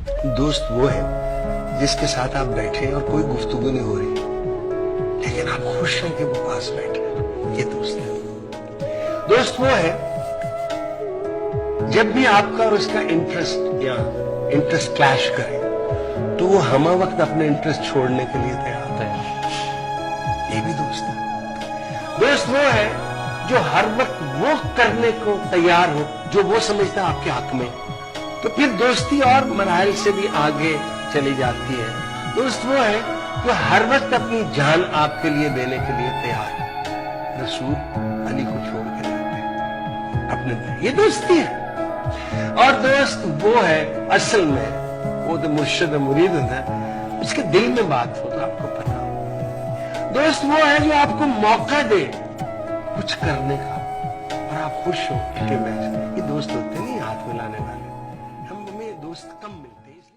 दोस्त वो है जिसके साथ आप बैठे और कोई गुफ्तगू नहीं हो रही, लेकिन आप खुश हैं कि वो पास बैठे, ये दोस्त है। दोस्त वो है जब भी आपका और उसका इंटरेस्ट क्लैश करे तो वो हम वक्त अपने इंटरेस्ट छोड़ने के लिए तैयार है। ये भी दोस्त है। दोस्त वो है जो हर वक्त वो करने को तैयार हो जो वो समझता है आपके हक में, तो फिर दोस्ती और मराहल से भी आगे चली जाती है। दोस्त वो है जो हर वक्त अपनी जान आपके लिए देने के लिए तैयार है। रसूल अली को छोड़ के जाते हैं अपने, ये दोस्ती है। और दोस्त वो है असल में वो तो मुर्शिद मुरीद होता है, उसके दिल में बात हो तो आपको पता हो। दोस्त वो है जो आपको मौका दे कुछ करने का और आप खुश हो कि मैं, ये दोस्त होते नहीं हाथ मिलाने वाले, हमें दोस्त कम मिलते हैं।